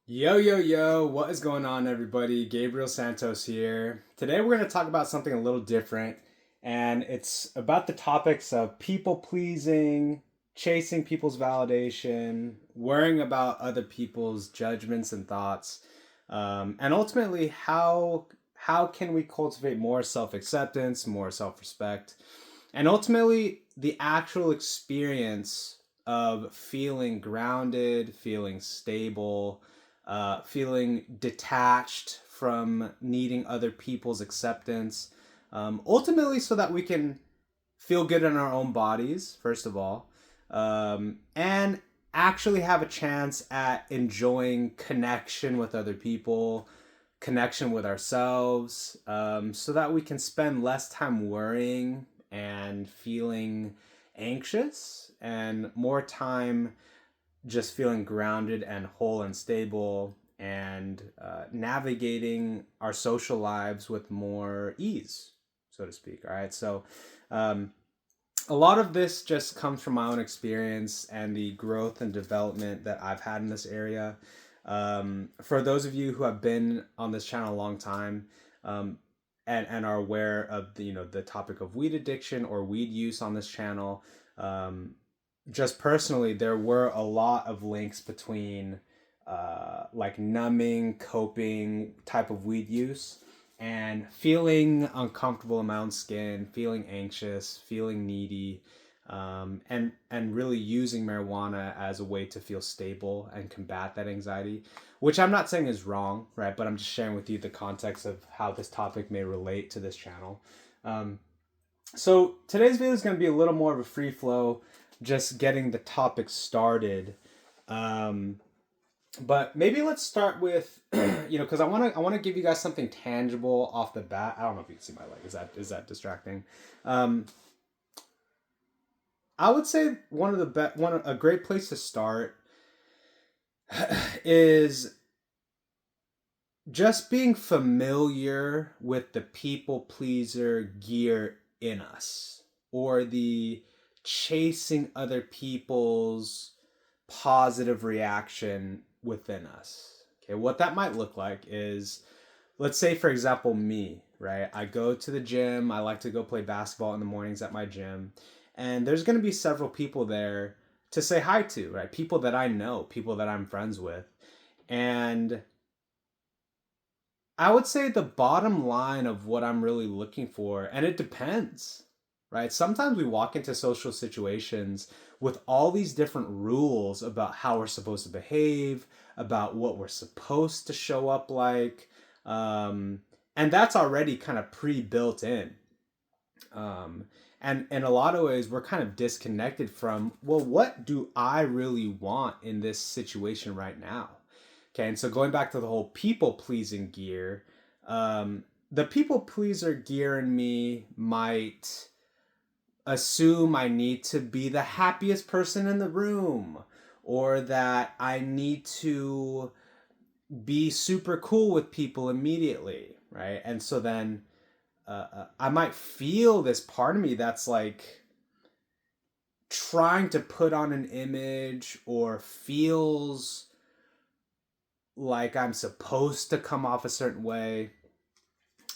Yo, yo, yo, what is going on, everybody? Gabriel Santos here. Today, we're going to talk about something a little different, and it's about the topics of people pleasing, chasing people's validation, worrying about other people's judgments and thoughts, and ultimately, how can we cultivate more self acceptance, more self respect, and ultimately, the actual experience of feeling grounded, feeling stable, feeling detached from needing other people's acceptance, ultimately, so that we can feel good in our own bodies, first of all, and actually have a chance at enjoying connection with other people, connection with ourselves, so that we can spend less time worrying and feeling anxious and more time just feeling grounded and whole and stable and navigating our social lives with more ease, so to speak. All right. So, um, a lot of this just comes from my own experience and the growth and development that I've had in this area. For those of you who have been on this channel a long time, and are aware of the topic of weed addiction or weed use on this channel, um, just personally, there were a lot of links between like numbing, coping type of weed use and feeling uncomfortable in my own skin, feeling anxious, feeling needy, and really using marijuana as a way to feel stable and combat that anxiety, which I'm not saying is wrong, right? But I'm just sharing with you the context of how this topic may relate to this channel. Um, so today's video is going to be a little more of a free flow, just getting the topic started. Um, but maybe let's start with, because I want to give you guys something tangible off the bat. I don't know if you can see my leg. Is that distracting? Um, I would say a great place to start is just being familiar with the people pleaser gear in us, or the chasing other people's positive reaction within us. Okay, what that might look like is, let's say, for example, me, right? I go to the gym, I like to go play basketball in the mornings at my gym, and there's going to be several people there to say hi to, right? People that I know, people that I'm friends with. And I would say the bottom line of what I'm really looking for, and it depends, right? Sometimes we walk into social situations with all these different rules about how we're supposed to behave, about what we're supposed to show up like. Um, and that's already kind of pre-built in. And in a lot of ways, we're kind of disconnected from, well, what do I really want in this situation right now? Okay, and so going back to the whole people pleasing gear, the people pleaser gear in me might assume I need to be the happiest person in the room, or that I need to be super cool with people immediately, right? And so then I might feel this part of me that's like trying to put on an image, or feels like I'm supposed to come off a certain way,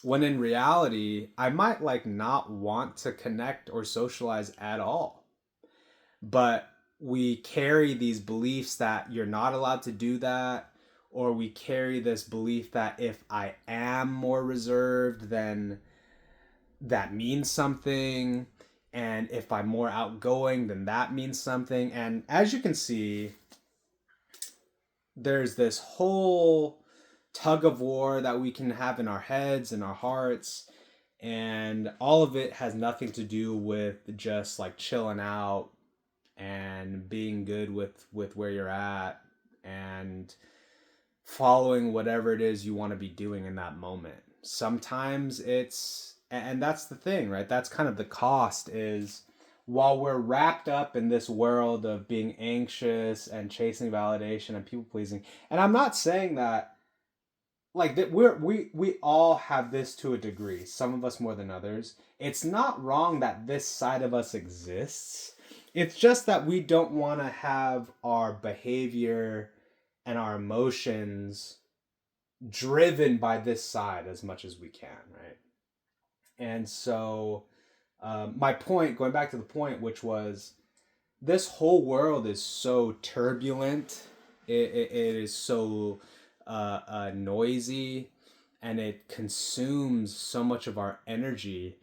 when in reality I might like not want to connect or socialize at all. But we carry these beliefs that you're not allowed to do that, or we carry this belief that if I am more reserved, then that means something, and if I'm more outgoing, then that means something. And as you can see, there's this whole tug of war that we can have in our heads and our hearts, and all of it has nothing to do with just like chilling out and being good with where you're at and following whatever it is you want to be doing in that moment. Sometimes it's, and that's the thing, right? That's kind of the cost, is while we're wrapped up in this world of being anxious and chasing validation and people pleasing. And I'm not saying that like that we all have this to a degree, some of us more than others. It's not wrong that this side of us exists. It's just that we don't want to have our behavior and our emotions driven by this side as much as we can, right? And so, my point, going back to the point, which was this whole world is so turbulent. It is so noisy, and it consumes so much of our energy,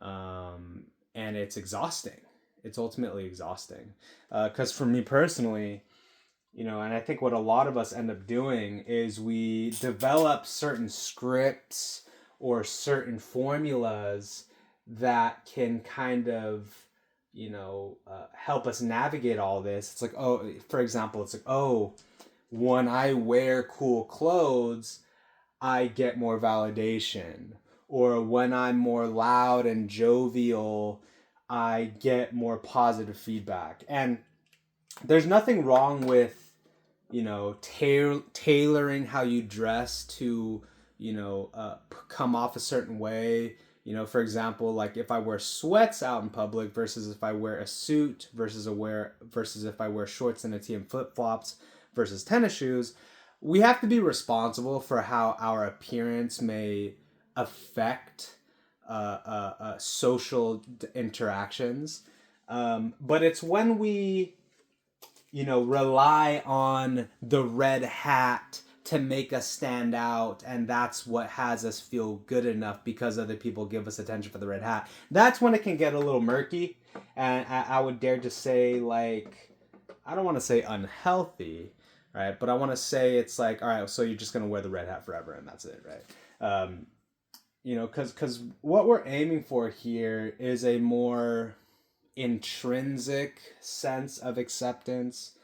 and it's exhausting. It's ultimately exhausting. Because for me personally, and I think what a lot of us end up doing is we develop certain scripts or certain formulas that can kind of, help us navigate all this. It's like, oh, for example, it's like, oh, when I wear cool clothes, I get more validation. Or when I'm more loud and jovial, I get more positive feedback. And there's nothing wrong with, tailoring how you dress to, come off a certain way. For example, like if I wear sweats out in public versus if I wear a suit versus if I wear shorts and a tee and flip flops versus tennis shoes, we have to be responsible for how our appearance may affect social interactions. But it's when we rely on the red hat to make us stand out, and that's what has us feel good enough because other people give us attention for the red hat. That's when it can get a little murky, and I would dare to say, like, I don't want to say unhealthy, right? But I want to say it's like, all right, so you're just going to wear the red hat forever, and that's it, right? Because what we're aiming for here is a more intrinsic sense of acceptance,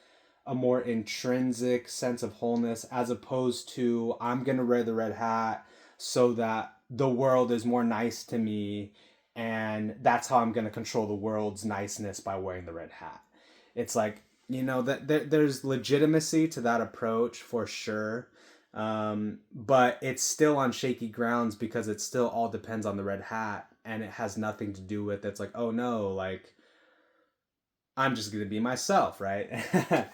a more intrinsic sense of wholeness, as opposed to I'm gonna wear the red hat so that the world is more nice to me, and that's how I'm gonna control the world's niceness by wearing the red hat. It's like, that there's legitimacy to that approach for sure, but it's still on shaky grounds because it still all depends on the red hat, and it has nothing to do with it's like, oh no, like I'm just gonna be myself, right?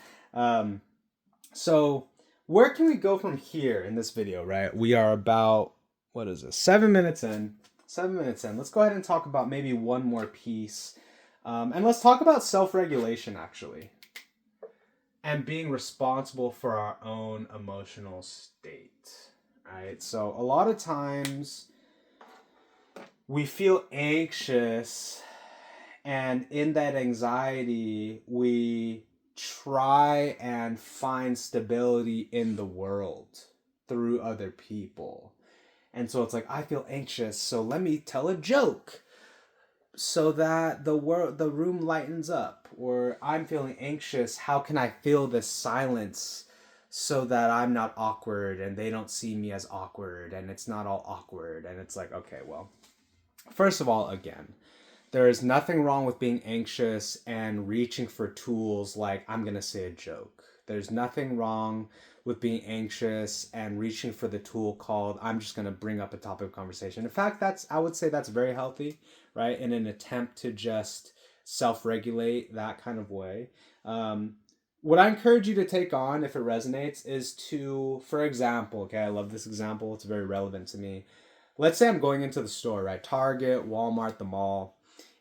So where can we go from here in this video, right? We are about, what is this, 7 minutes in. 7 minutes in. Let's go ahead and talk about maybe one more piece, and let's talk about self-regulation, actually, and being responsible for our own emotional state, right? So a lot of times we feel anxious, and in that anxiety, we try and find stability in the world through other people. And so it's like, I feel anxious, so let me tell a joke so that the room lightens up. Or I'm feeling anxious, how can I fill this silence so that I'm not awkward and they don't see me as awkward and it's not all awkward. And it's like, okay, well, first of all, again, there is nothing wrong with being anxious and reaching for tools like I'm going to say a joke. There's nothing wrong with being anxious and reaching for the tool called I'm just going to bring up a topic of conversation. In fact, I would say that's very healthy, right? In an attempt to just self-regulate that kind of way. What I encourage you to take on, if it resonates, is to, for example, okay, I love this example. It's very relevant to me. Let's say I'm going into the store, right? Target, Walmart, the mall.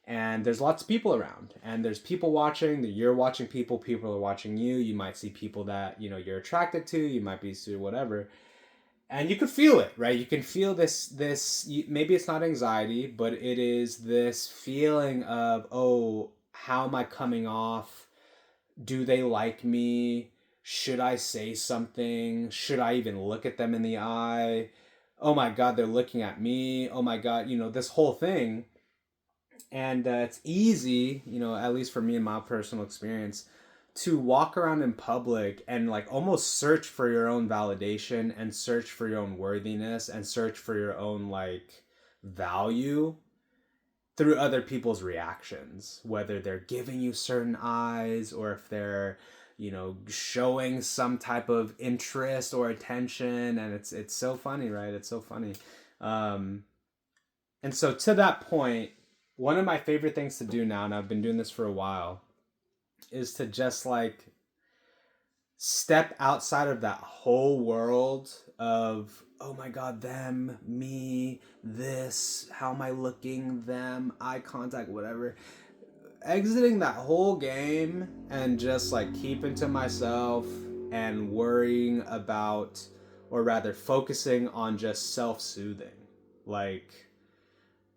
And there's lots of people around, and there's people watching, you're watching people are watching you. You might see people that, you're attracted to, you might be whatever. And you could feel it, right? You can feel this, maybe it's not anxiety, but it is this feeling of, oh, how am I coming off? Do they like me? Should I say something? Should I even look at them in the eye? Oh my God, they're looking at me. Oh my God, this whole thing. And it's easy, at least for me in my personal experience, to walk around in public and like almost search for your own validation and search for your own worthiness and search for your own like value through other people's reactions, whether they're giving you certain eyes or if they're, showing some type of interest or attention. And it's so funny, right? It's so funny. And so to that point, one of my favorite things to do now, and I've been doing this for a while, is to just like step outside of that whole world of, oh my God, them, me, this, how am I looking, them, eye contact, whatever. Exiting that whole game and just like keeping to myself and worrying about, or rather focusing on just self-soothing. Like,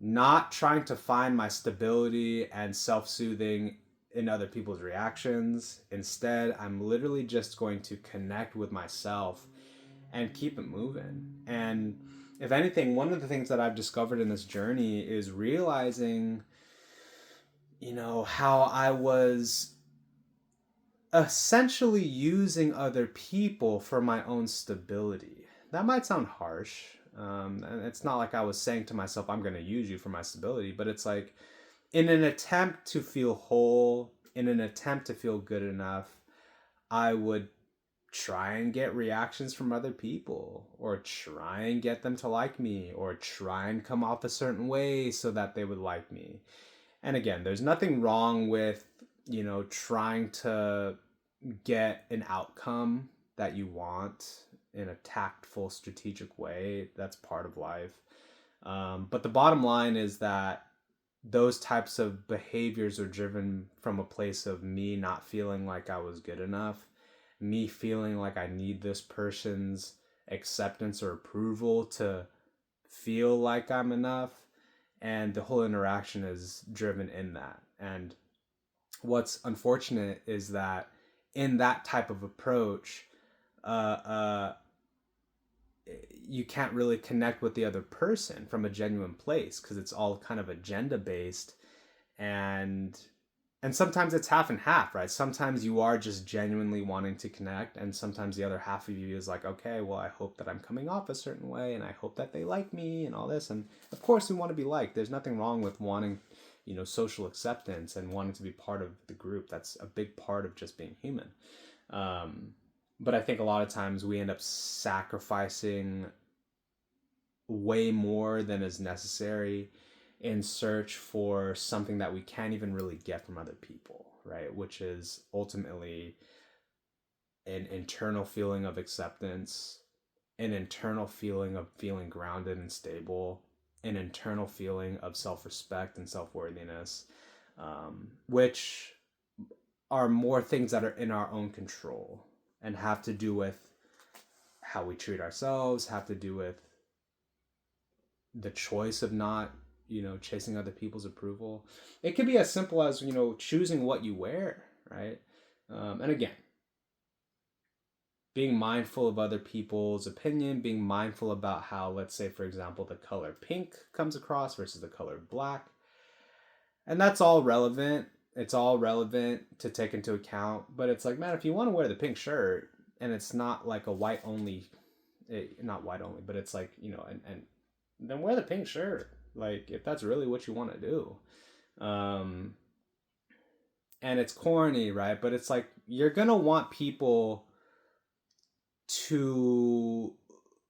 not trying to find my stability and self-soothing in other people's reactions. Instead, I'm literally just going to connect with myself and keep it moving. And if anything, one of the things that I've discovered in this journey is realizing, how I was essentially using other people for my own stability. That might sound harsh. And it's not like I was saying to myself, I'm going to use you for my stability, but it's like, in an attempt to feel whole, in an attempt to feel good enough, I would try and get reactions from other people, or try and get them to like me, or try and come off a certain way so that they would like me. And again, there's nothing wrong with, trying to get an outcome that you want in a tactful, strategic way. That's part of life. But the bottom line is that those types of behaviors are driven from a place of me not feeling like I was good enough, me feeling like I need this person's acceptance or approval to feel like I'm enough. And the whole interaction is driven in that. And what's unfortunate is that in that type of approach, uh, uh, you can't really connect with the other person from a genuine place, because it's all kind of agenda based. And and sometimes it's half and half, right? Sometimes you are just genuinely wanting to connect, and sometimes the other half of you is like, okay, well, I hope that I'm coming off a certain way, and I hope that they like me and all this. And of course we want to be liked. There's nothing wrong with wanting, social acceptance and wanting to be part of the group. That's a big part of just being human. um, but I think a lot of times we end up sacrificing way more than is necessary in search for something that we can't even really get from other people, right? Which is ultimately an internal feeling of acceptance, an internal feeling of feeling grounded and stable, an internal feeling of self respect and self worthiness, which are more things that are in our own control and have to do with how we treat ourselves, have to do with the choice of not, chasing other people's approval. It could be as simple as, choosing what you wear, right? And again, being mindful of other people's opinion, being mindful about how, let's say, for example, the color pink comes across versus the color black. And that's all relevant. It's all relevant to take into account. But it's like, man, if you want to wear the pink shirt and it's not like a white only, not white only, but it's like, and then wear the pink shirt. Like, if that's really what you want to do. Um, and it's corny, right? But it's like, you're going to want people to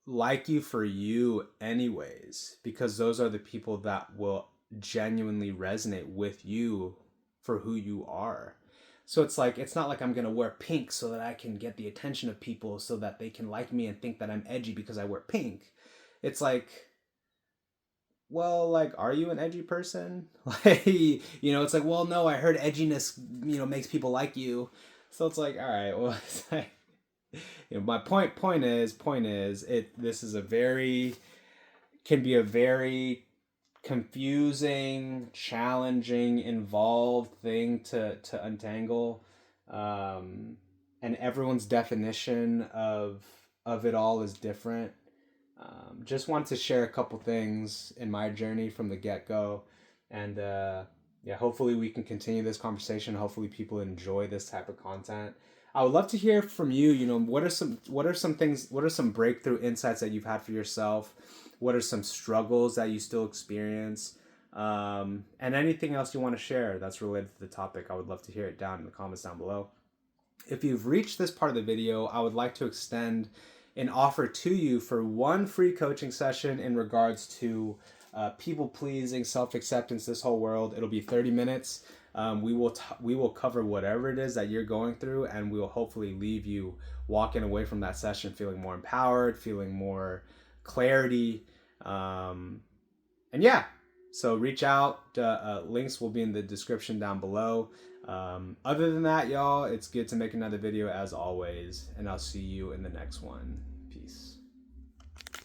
like you for you anyways, because those are the people that will genuinely resonate with you for who you are. So it's like, it's not like I'm gonna wear pink so that I can get the attention of people so that they can like me and think that I'm edgy because I wear pink. It's like, well, like, are you an edgy person? Like, it's like, well, no, I heard edginess, makes people like you. So it's like, all right, well, it's like, my point is it, this is a very, can be a very confusing, challenging, involved thing to untangle. And everyone's definition of it all is different. Just want to share a couple things in my journey from the get-go. And yeah, hopefully we can continue this conversation. Hopefully people enjoy this type of content. I would love to hear from you. What are some things, what are some breakthrough insights that you've had for yourself? What are some struggles that you still experience? And anything else you want to share that's related to the topic, I would love to hear it down in the comments down below. If you've reached this part of the video, I would like to extend an offer to you for one free coaching session in regards to people pleasing, self acceptance, this whole world. It'll be 30 minutes. We will cover whatever it is that you're going through, and we will hopefully leave you walking away from that session feeling more empowered, feeling more clarity. And yeah, so reach out. Links will be in the description down below. Other than that, y'all, it's good to make another video as always, and I'll see you in the next one. Peace.